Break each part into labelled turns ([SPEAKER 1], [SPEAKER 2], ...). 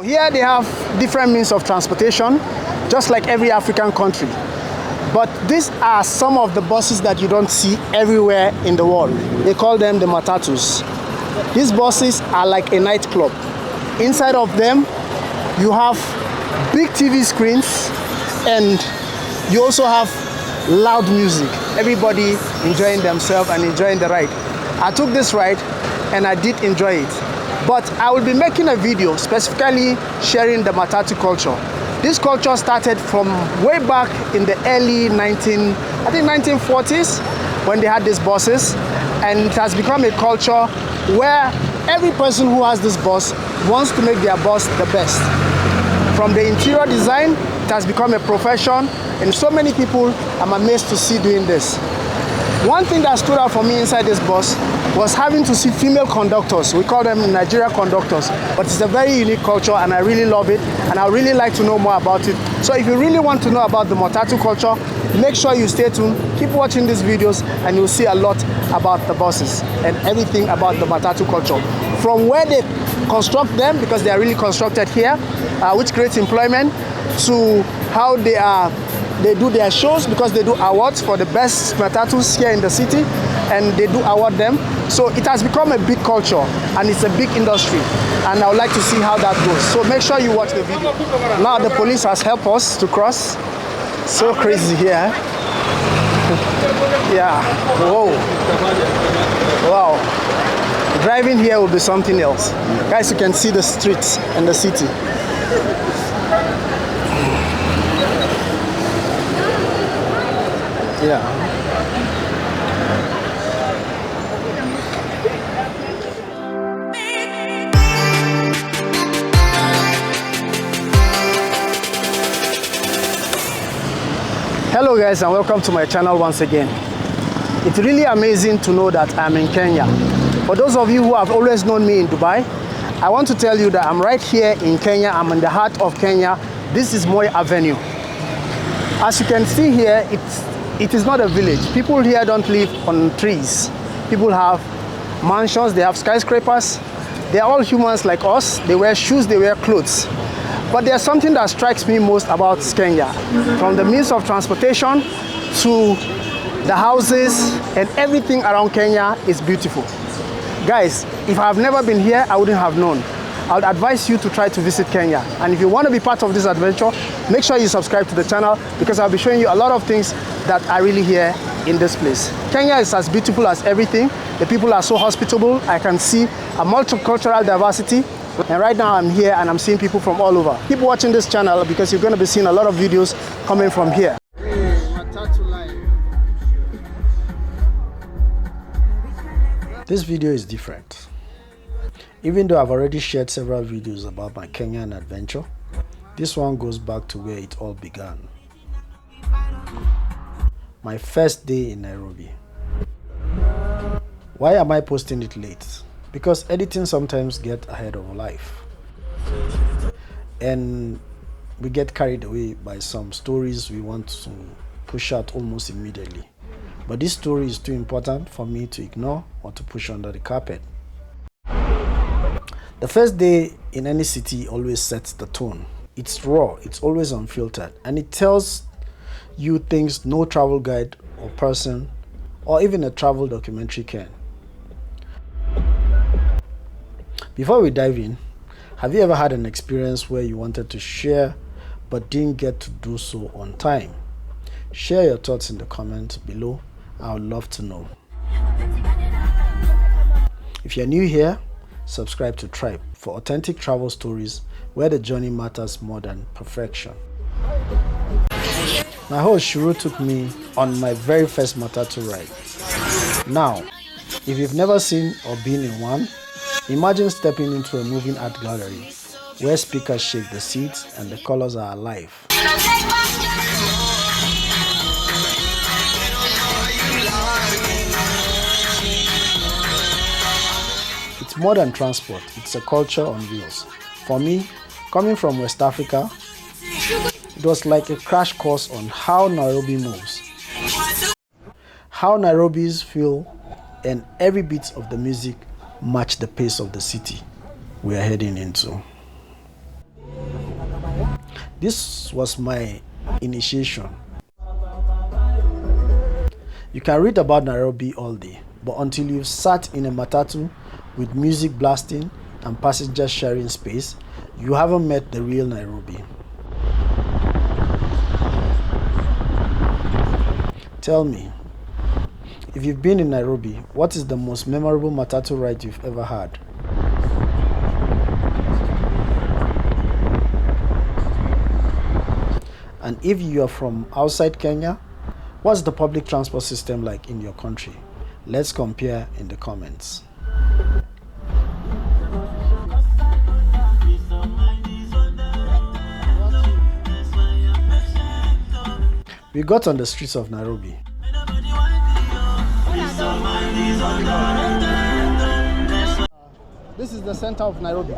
[SPEAKER 1] Here they have different means of transportation, just like every African country. But these are some of the buses that you don't see everywhere in the world. They call them the Matatus. These buses are like a nightclub. Inside of them, you have big TV screens and you also have loud music. Everybody enjoying themselves and enjoying the ride. I took this ride and I did enjoy it. But I will be making a video specifically sharing the Matatu culture. This culture started from way back in the early 1940s when they had these buses, and it has become a culture where every person who has this bus wants to make their bus the best. From the interior design, it has become a profession, and so many people I'm amazed to see doing this. One thing that stood out for me inside this bus was having to see female conductors. We call them Nigeria conductors, but it's a very unique culture and I really love it and I really like to know more about it. So if you really want to know about the Matatu culture, make sure you stay tuned, keep watching these videos and you'll see a lot about the buses and everything about the Matatu culture. From where they construct them, because they are really constructed here, which creates employment, to how they do their shows, because they do awards for the best Matatus here in the city and they do award them. So it has become a big culture and it's a big industry and I would like to see how that goes. So make sure you watch the video. Now the police has helped us to cross. So crazy here. Yeah. Whoa. Wow. Driving here will be something else. Guys, you can see the streets and the city. Yeah. Hello guys and welcome to my channel once again. It's really amazing to know that I'm in Kenya. For those of you who have always known me in Dubai, I want to tell you that I'm right here in Kenya. I'm in the heart of Kenya. This is Moi Avenue. As you can see here, it is not a village. People here don't live on trees. People have mansions, they have skyscrapers. They are all humans like us. They wear shoes, they wear clothes. But there's something that strikes me most about Kenya. From the means of transportation to the houses and everything around Kenya is beautiful. Guys, if I've never been here, I wouldn't have known. I would advise you to try to visit Kenya. And if you want to be part of this adventure, make sure you subscribe to the channel because I'll be showing you a lot of things that are really here in this place. Kenya is as beautiful as everything. The people are so hospitable. I can see a multicultural diversity. And right now I'm here and I'm seeing people from all over. Keep watching this channel because you're going to be seeing a lot of videos coming from here. This video is different. Even though I've already shared several videos about my Kenyan adventure, this one goes back to where it all began. My first day in Nairobi. Why am I posting it late? Because editing sometimes gets ahead of life. And we get carried away by some stories we want to push out almost immediately. But this story is too important for me to ignore or to push under the carpet. The first day in any city always sets the tone. It's raw, it's always unfiltered, and it tells you things no travel guide or person or even a travel documentary can. Before we dive in, have you ever had an experience where you wanted to share but didn't get to do so on time? Share your thoughts in the comments below. I would love to know. If you're new here, subscribe to Thrybe for authentic travel stories where the journey matters more than perfection. My host Shiru took me on my very first Matatu ride. Now, if you've never seen or been in one, imagine stepping into a moving art gallery where speakers shake the seats and the colors are alive. It's more than transport, it's a culture on wheels. For me, coming from West Africa, it was like a crash course on how Nairobi moves, how Nairobis feel, and every bit of the music match the pace of the city we are heading into. This was my initiation. You can read about Nairobi all day, but until you've sat in a matatu with music blasting and passengers sharing space, you haven't met the real Nairobi. Tell me, if you've been in Nairobi, what is the most memorable matatu ride you've ever had? And if you are from outside Kenya, what's the public transport system like in your country? Let's compare in the comments. We got on the streets of Nairobi. This is the center of Nairobi.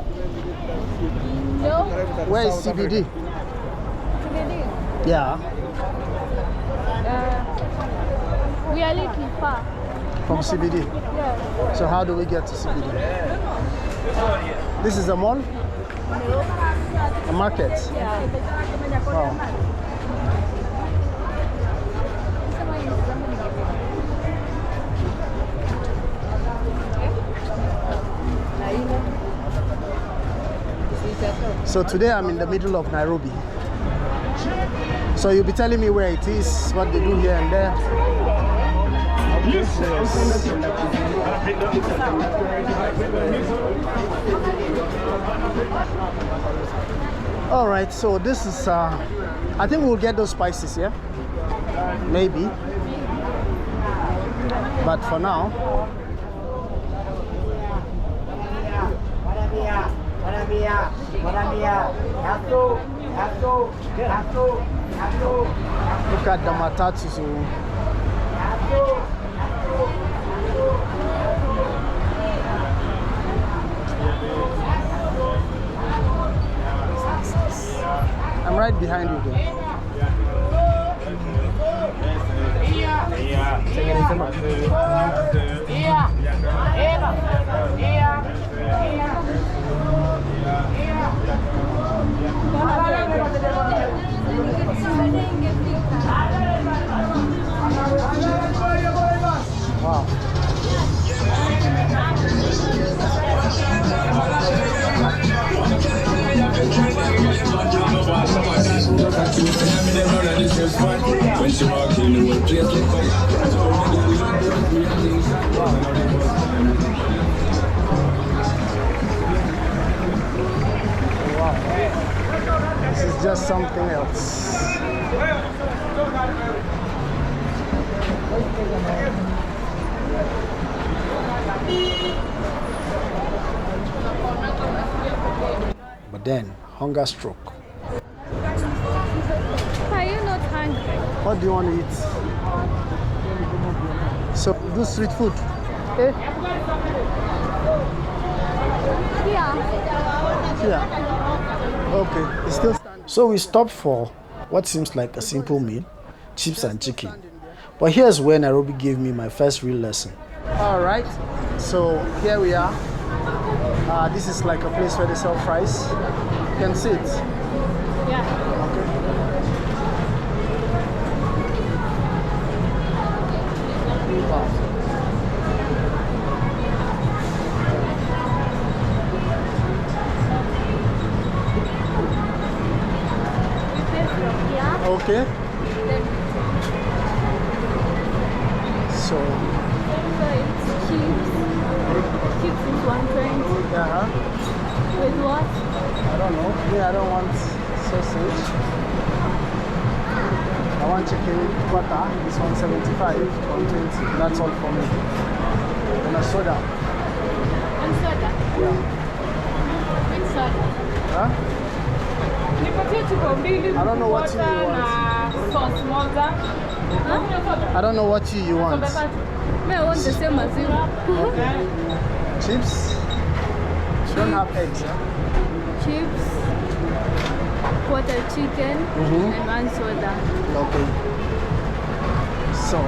[SPEAKER 2] No.
[SPEAKER 1] Where is CBD?
[SPEAKER 2] CBD.
[SPEAKER 1] Yeah.
[SPEAKER 2] We are little far.
[SPEAKER 1] From CBD?
[SPEAKER 2] Yeah.
[SPEAKER 1] So how do we get to CBD? This is a mall? A market?
[SPEAKER 2] Yeah.
[SPEAKER 1] Wow. So today I'm in the middle of Nairobi. So you'll be telling me where it is, what they do here and there. All right, so this is, I think we'll get those spices, yeah? Maybe. But for now, look at the Matatu. I'm right behind you though. Wow. This is just something else. But then, hunger stroke.
[SPEAKER 2] Are you not hungry?
[SPEAKER 1] What do you want to eat? So, do street food. Eh?
[SPEAKER 2] Yeah.
[SPEAKER 1] Yeah. Okay. It's still standing. So we stopped for what seems like a simple meal, chips and chicken. But here's where Nairobi gave me my first real lesson. All right. So here we are. This is like a place where they sell fries. You can see it.
[SPEAKER 2] Yeah.
[SPEAKER 1] Wow. Okay. So
[SPEAKER 2] it's chips. Chips is 120.
[SPEAKER 1] yeah.
[SPEAKER 2] With what?
[SPEAKER 1] I don't know. Me, I don't want sausage. I want chicken butter. It's 175, 120. That's all for me. And a soda.
[SPEAKER 2] And soda.
[SPEAKER 1] Yeah.
[SPEAKER 2] With soda.
[SPEAKER 1] Huh? I don't know what you want. I don't know what you want.
[SPEAKER 2] I want the same as you.
[SPEAKER 1] Okay. Chips? You don't have eggs, yeah?
[SPEAKER 2] Chips, quarter chicken, and one soda.
[SPEAKER 1] Okay. So,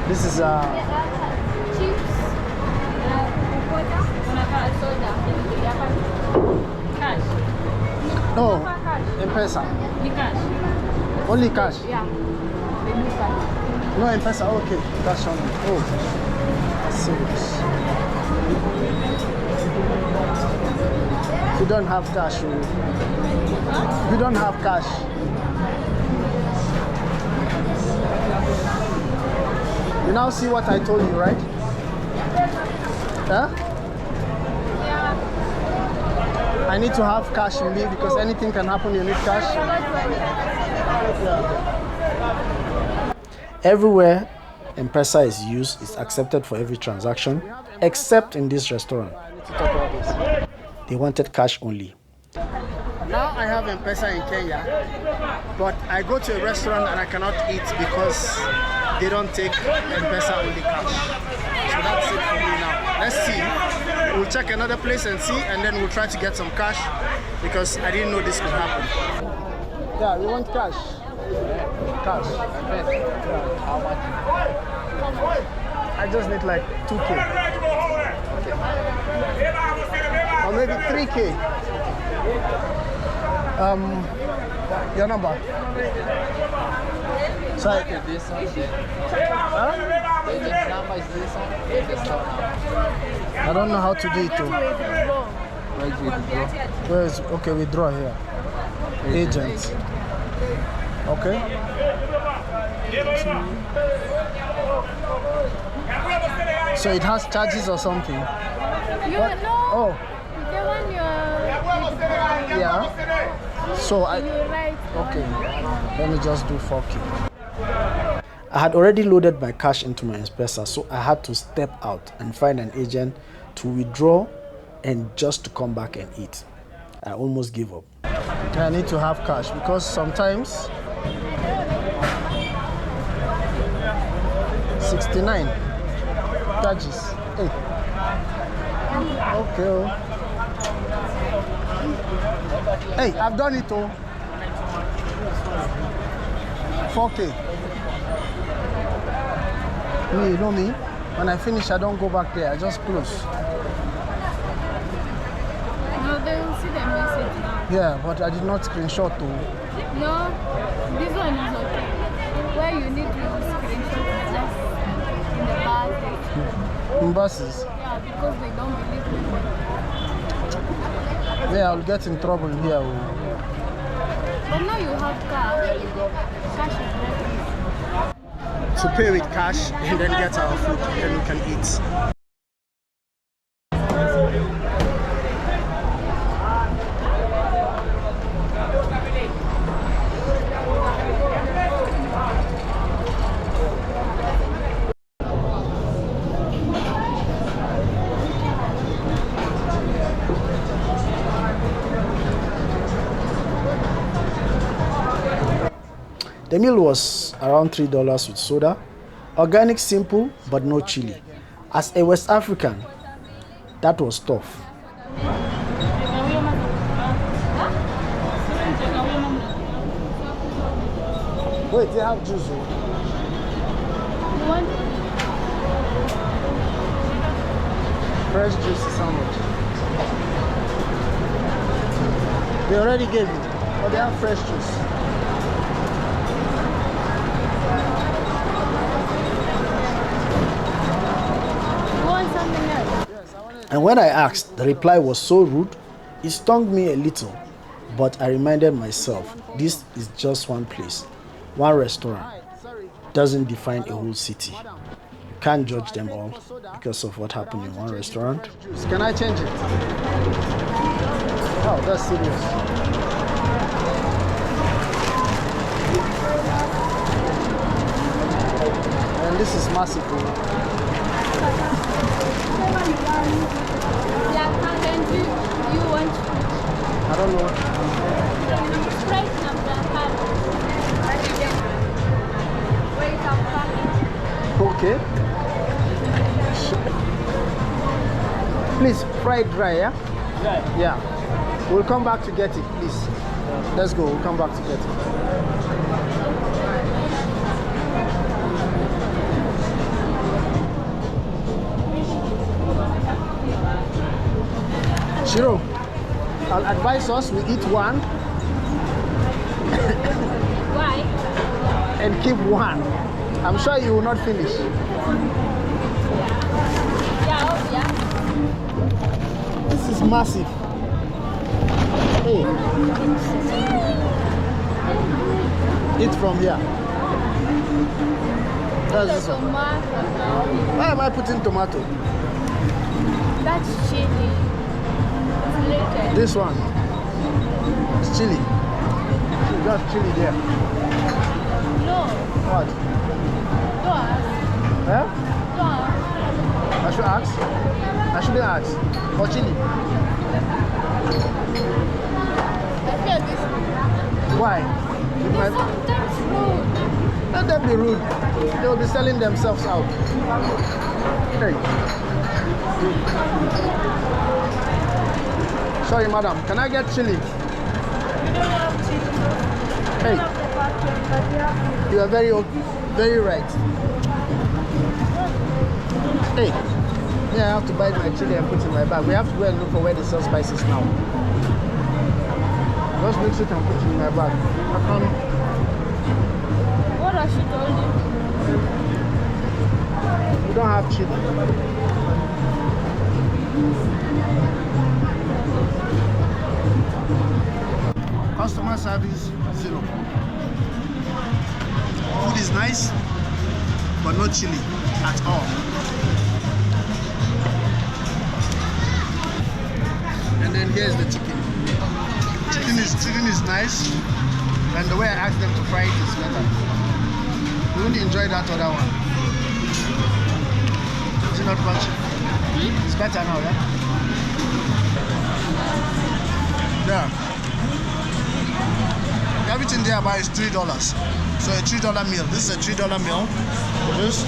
[SPEAKER 1] this is
[SPEAKER 2] chips, quarter, soda. Cash.
[SPEAKER 1] no, M-Pesa.
[SPEAKER 2] The cash.
[SPEAKER 1] Only cash.
[SPEAKER 2] Yeah. They do cash.
[SPEAKER 1] No M-Pesa. Okay, cash only. Oh, that's serious. You don't have cash. You don't have cash. You now see what I told you, right? Huh?
[SPEAKER 2] Yeah.
[SPEAKER 1] I need to have cash in me because anything can happen. You need cash. Yeah. Everywhere M-Pesa is used, it's accepted for every transaction, except in this restaurant. I need to talk about this. They wanted cash only. Now I have M-Pesa in Kenya, but I go to a restaurant and I cannot eat because they don't take M-Pesa only cash. So that's it for me now. Let's see. We'll check another place and see, and then we'll try to get some cash because I didn't know this could happen. Yeah, we want cash. Cash. How much? I just need like 2K. Or maybe 3K. Your number. Sorry.
[SPEAKER 3] This one,
[SPEAKER 1] Huh?
[SPEAKER 3] agent number is this one, this one.
[SPEAKER 1] I don't know how to do it too.
[SPEAKER 3] Where is it, bro?
[SPEAKER 1] Where is, okay, withdraw here. Agent. Okay. So it has charges or something?
[SPEAKER 2] You
[SPEAKER 1] What?
[SPEAKER 2] know.
[SPEAKER 1] Oh,
[SPEAKER 2] The one you're.
[SPEAKER 1] yeah. So I.
[SPEAKER 2] You write.
[SPEAKER 1] Okay. Let me just do 4K. I had already loaded my cash into my M-Pesa, so I had to step out and find an agent to withdraw and just to come back and eat. I almost gave up. I need to have cash because sometimes 69 charges. Hey. Okay. Hey, I've done it all. 4K. Me, you know me? When I finish, I don't go back there. I just close.
[SPEAKER 2] No, they will see the message now.
[SPEAKER 1] Yeah, but I did not screenshot too.
[SPEAKER 2] No, this one is okay. Where you need to screenshot is just in the bus.
[SPEAKER 1] In buses.
[SPEAKER 2] Yeah, because they don't believe me.
[SPEAKER 1] Yeah, I'll get in trouble here.
[SPEAKER 2] But now you have cash. Cash is ready.
[SPEAKER 1] To pay with cash and then get our food, then we can eat. The meal was around $3 with soda. Organic, simple, but no chili. As a West African, that was tough. Wait, they have juice.
[SPEAKER 2] You want
[SPEAKER 1] Fresh juice is how much? They already gave you. Or they have fresh juice.
[SPEAKER 2] something else?
[SPEAKER 1] And when I asked, the reply was so rude, it stung me a little. But I reminded myself, this is just one place, one restaurant. Doesn't define a whole city. You can't judge them all because of what happened in one restaurant. Can I change it? Oh, that's serious. And this is massive.
[SPEAKER 2] You want
[SPEAKER 1] I don't know.
[SPEAKER 2] Sprite number wait up.
[SPEAKER 1] Okay. Please, fry it dry, yeah? Yeah. We'll come back to get it, please. Let's go, we'll come back to get it. Shiru, I'll advise us, we eat one,
[SPEAKER 2] Why?
[SPEAKER 1] and keep one. I'm sure you will not finish.
[SPEAKER 2] Yeah, oh, yeah.
[SPEAKER 1] This is massive. Hey. Eat from here. That's this one.
[SPEAKER 2] Tomato.
[SPEAKER 1] Why am I putting tomato?
[SPEAKER 2] That's chili. It's later.
[SPEAKER 1] This one. It's chili. You got chili there.
[SPEAKER 2] No.
[SPEAKER 1] What?
[SPEAKER 2] Don't ask.
[SPEAKER 1] Huh?
[SPEAKER 2] Don't ask.
[SPEAKER 1] I should ask? I shouldn't ask. For chili.
[SPEAKER 2] I feel this.
[SPEAKER 1] Why? It
[SPEAKER 2] It's
[SPEAKER 1] might-
[SPEAKER 2] sometimes rude.
[SPEAKER 1] Let them be rude. They will be selling themselves out. Hey. Sorry, madam. Can I get chili? Hey. You are very right. Hey. Yeah, I have to buy my chili and put it in my bag. We have to go and look for where they sell spices now. Just mix it and put it in my bag. I can't.
[SPEAKER 2] What has she told you?
[SPEAKER 1] We don't have chili. Customer service, 0. Food is nice, but not chili at all. And then here's the chicken. Chicken is nice, and the way I asked them to fry it is better. You wouldn't enjoy that other one. Is it not crunchy? It's better now, yeah? Yeah. Everything there about is $3. So a $3 meal. This is a $3 meal. This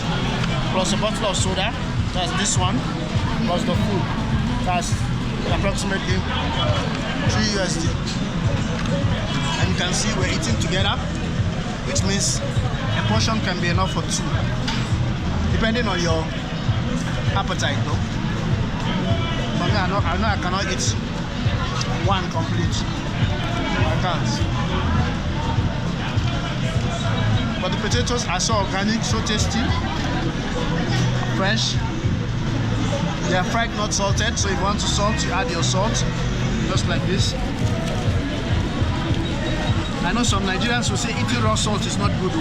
[SPEAKER 1] plus a bottle of soda. That's this one. Plus the food. That's approximately 3 USD. And you can see we're eating together, which means a portion can be enough for 2, depending on your appetite though. For me, I know I cannot eat one complete. I can't. But the potatoes are so organic, so tasty, fresh. They are fried, not salted, so if you want to salt, you add your salt, just like this. I know some Nigerians will say eating raw salt is not good.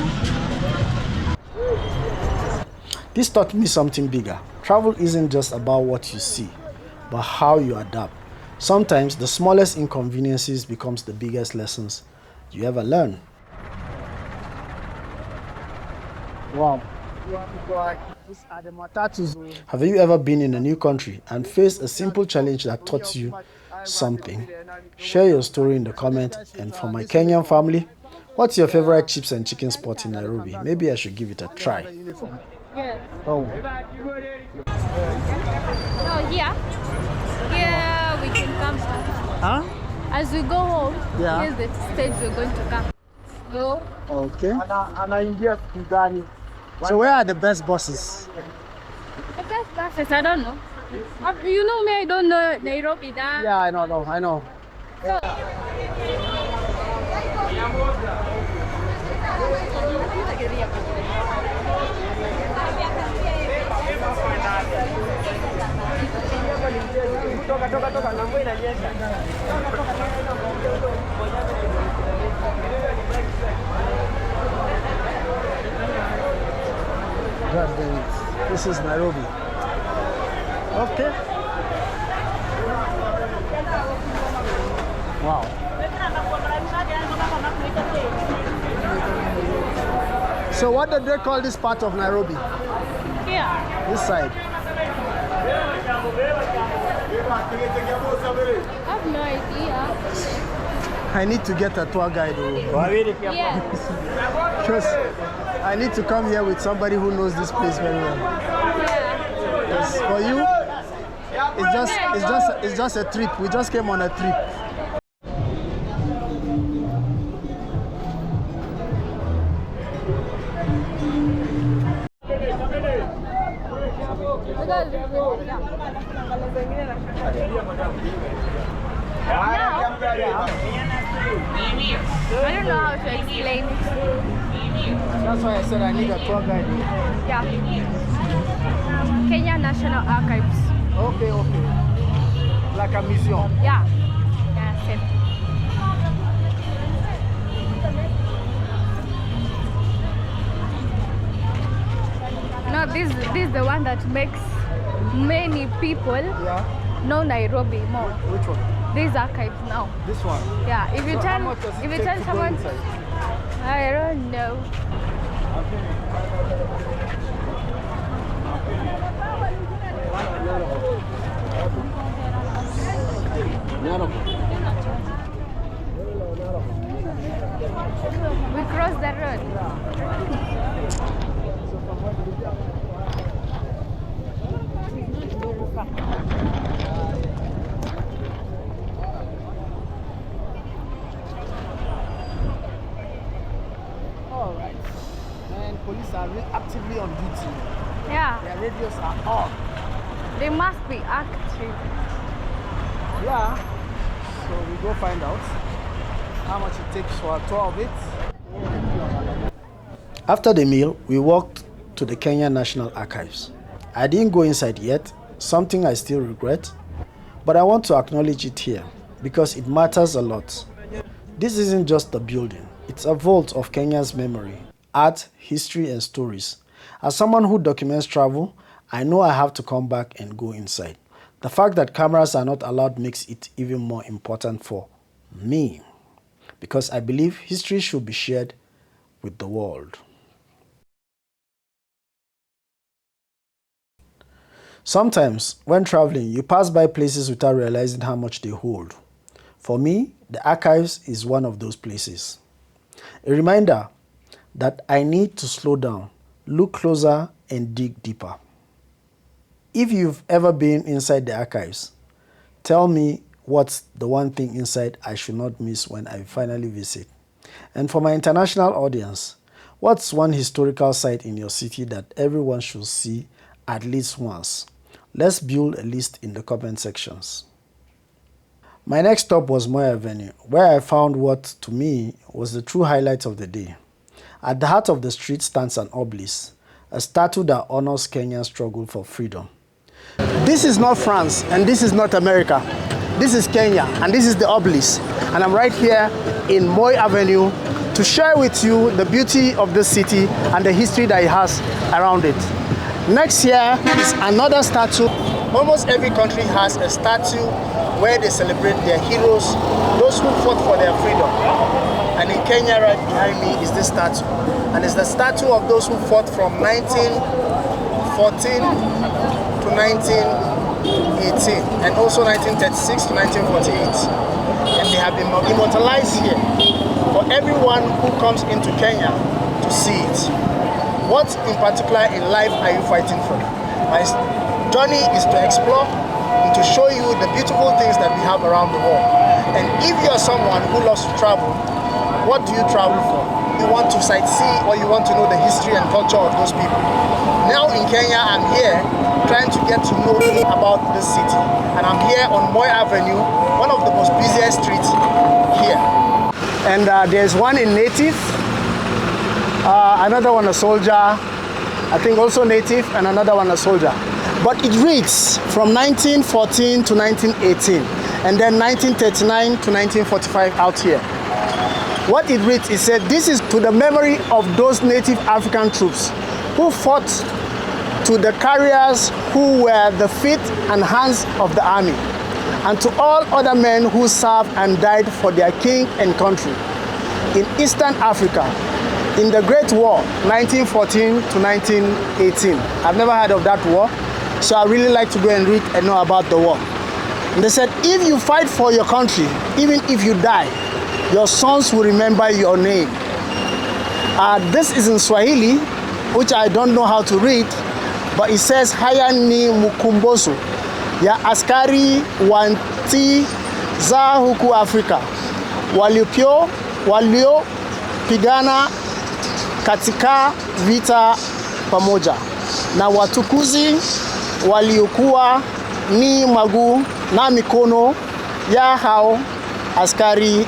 [SPEAKER 1] This taught me something bigger. Travel isn't just about what you see, but how you adapt. Sometimes the smallest inconveniences becomes the biggest lessons you ever learn. Wow. Have you ever been in a new country and faced a simple challenge that taught you something? Share your story in the comment. And for my Kenyan family, what's your favorite chips and chicken spot in Nairobi? Maybe I should give it a try.
[SPEAKER 2] Yes.
[SPEAKER 1] Oh.
[SPEAKER 2] No, here we can come.
[SPEAKER 1] Huh?
[SPEAKER 2] As we go home,
[SPEAKER 1] Yeah.
[SPEAKER 2] here's the stage we're going to come. Go.
[SPEAKER 1] Okay. So where are the best buses?
[SPEAKER 2] The best buses, I don't know. You know me, I don't know Nairobi.
[SPEAKER 1] Yeah, I know.
[SPEAKER 2] So,
[SPEAKER 1] This is Nairobi. Okay. Wow. So what did they call this part of Nairobi?
[SPEAKER 2] here.
[SPEAKER 1] This side.
[SPEAKER 2] I have no idea.
[SPEAKER 1] I need to get a tour guide.
[SPEAKER 2] Yes.
[SPEAKER 1] Because I need to come here with somebody who knows this place very well.
[SPEAKER 2] Yeah.
[SPEAKER 1] Yes, for you, it's just a trip. We just came on a trip.
[SPEAKER 2] Now, I don't know how to explain it.
[SPEAKER 1] That's why I said I need a tour guide.
[SPEAKER 2] Yeah. Kenya National Archives.
[SPEAKER 1] Okay, okay. Like a museum.
[SPEAKER 2] Yeah. Yeah, same. No, this is the one that makes many people know Nairobi more.
[SPEAKER 1] Which one?
[SPEAKER 2] These archives now.
[SPEAKER 1] This one.
[SPEAKER 2] Yeah. If you
[SPEAKER 1] So how
[SPEAKER 2] tell
[SPEAKER 1] much does it
[SPEAKER 2] if you
[SPEAKER 1] take
[SPEAKER 2] tell
[SPEAKER 1] to go
[SPEAKER 2] someone,
[SPEAKER 1] inside?
[SPEAKER 2] I don't know. We crossed the road.
[SPEAKER 1] All right. And police are actively on duty.
[SPEAKER 2] Yeah,
[SPEAKER 1] Their radios are on.
[SPEAKER 2] they must be active.
[SPEAKER 1] Yeah. So we go find out how much it takes for a tour of it. After the meal, we walked to the Kenya National Archives. I didn't go inside yet, something I still regret, but I want to acknowledge it here because it matters a lot. This isn't just a building, it's a vault of Kenya's memory, art, history, and stories. As someone who documents travel, I know I have to come back and go inside. The fact that cameras are not allowed makes it even more important for me, because I believe history should be shared with the world. Sometimes, when traveling, you pass by places without realizing how much they hold. For me, the archives is one of those places. A reminder that I need to slow down, look closer, and dig deeper. If you've ever been inside the archives, tell me what's the one thing inside I should not miss when I finally visit. And for my international audience, what's one historical site in your city that everyone should see at least once? Let's build a list in the comment sections. My next stop was Moi Avenue, where I found what, to me, was the true highlight of the day. At the heart of the street stands an obelisk, a statue that honors Kenya's struggle for freedom. This is not France, and this is not America. This is Kenya, and this is the obelisk. And I'm right here in Moi Avenue to share with you the beauty of this city and the history that it has around it. Next here is another statue. Almost every country has a statue where they celebrate their heroes, those who fought for their freedom. And in Kenya, right behind me, is this statue. And it's the statue of those who fought from 1914 to 1918, and also 1936 to 1948. And they have been immortalized here for everyone who comes into Kenya to see it. What in particular in life are you fighting for? My journey is to explore and to show you the beautiful things that we have around the world. And if you're someone who loves to travel, what do you travel for? You want to sightsee, or you want to know the history and culture of those people. Now in Kenya, I'm here trying to get to know about this city. And I'm here on Moi Avenue, one of the most busiest streets here. And there's one in native, another one a soldier, I think also native, and another one a soldier. But it reads from 1914 to 1918, and then 1939 to 1945 out here. What it reads, it said, this is to the memory of those native African troops who fought, to the carriers who were the feet and hands of the army, and to all other men who served and died for their king and country in Eastern Africa in the Great War, 1914 to 1918. I've never heard of that war, so I really like to go and read and know about the war. And they said, if you fight for your country, even if you die, your sons will remember your name. This is in Swahili, which I don't know how to read, but it says, haya ni mukumboso ya askari wa nchi za huku Afrika waliopigana katika vita pamoja na watukuzi waliokuwa ni maguu na mikono ya hao askari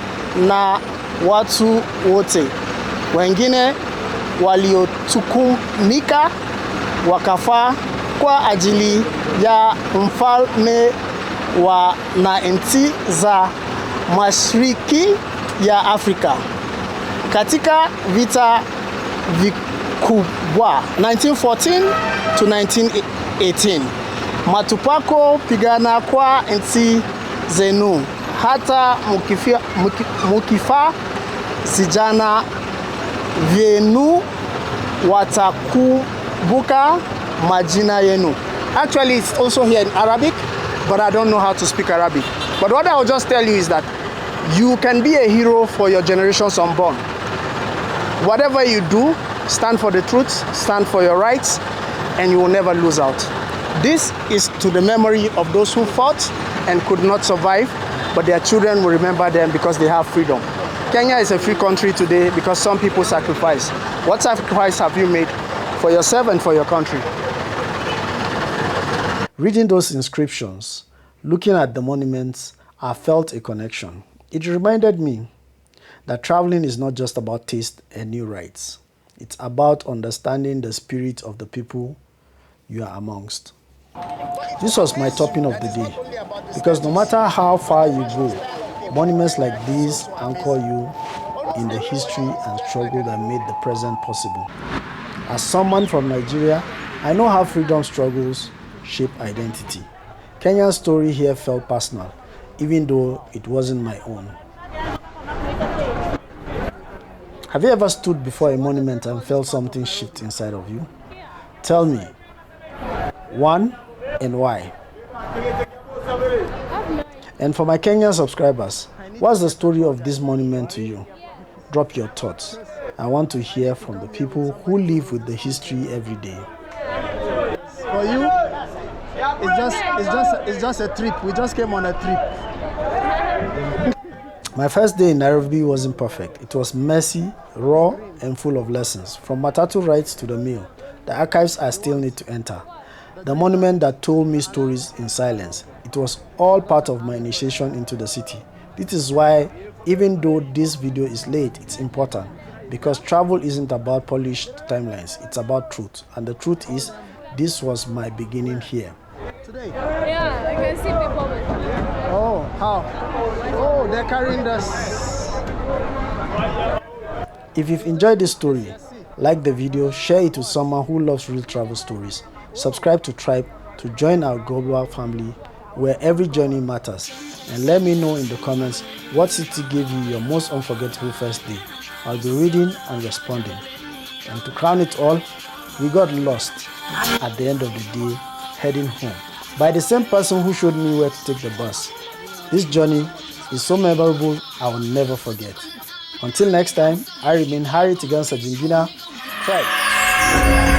[SPEAKER 1] na watu wote. Wengine waliotukumika wakafa kwa ajili ya mfalme na nchi za mashariki ya Afrika. Katika vita vikubwa 1914 to 1918, matupako pigana kwa nchi zenu, hata mukifa sijana vyenu watakumbuka majina yenu. Actually, it's also here in Arabic, but I don't know how to speak Arabic. But what I'll just tell you is that you can be a hero for your generations unborn. Whatever you do, stand for the truth, stand for your rights, and you will never lose out. This is to the memory of those who fought and could not survive, but their children will remember them because they have freedom. Kenya is a free country today because some people sacrifice. What sacrifice have you made for yourself and for your country? Reading those inscriptions, looking at the monuments, I felt a connection. It reminded me that traveling is not just about taste and new rights. It's about understanding the spirit of the people you are amongst. This was my topping of the day, because no matter how far you go, monuments like these anchor you in the history and struggle that made the present possible. As someone from Nigeria, I know how freedom struggles shape identity. Kenya's story here felt personal, even though it wasn't my own. Have you ever stood before a monument and felt something shift inside of you? Tell me, one, and why? And for my Kenyan subscribers, what's the story of this monument to you? Drop your thoughts. I want to hear from the people who live with the history every day. For you, it's just a trip. We just came on a trip. My first day in Nairobi wasn't perfect. It was messy, raw, and full of lessons. From Matatu rides to the meal, the archives I still need to enter. The monument that told me stories in silence. It was all part of my initiation into the city. This is why, even though this video is late, it's important. Because travel isn't about polished timelines, it's about truth. And the truth is, this was my beginning here. Today?
[SPEAKER 2] Yeah, I can see people with you.
[SPEAKER 1] Oh, how? Oh, they're carrying this. If you've enjoyed this story, like the video, share it with someone who loves real travel stories. Subscribe to Thrybe to join our global family where every journey matters. And let me know in the comments what city gave you your most unforgettable first day. I'll be reading and responding. And to crown it all, we got lost at the end of the day heading home by the same person who showed me where to take the bus. This journey is so memorable I will never forget. Until next time, I remain Harry Tigan Sajingina. Thrybe.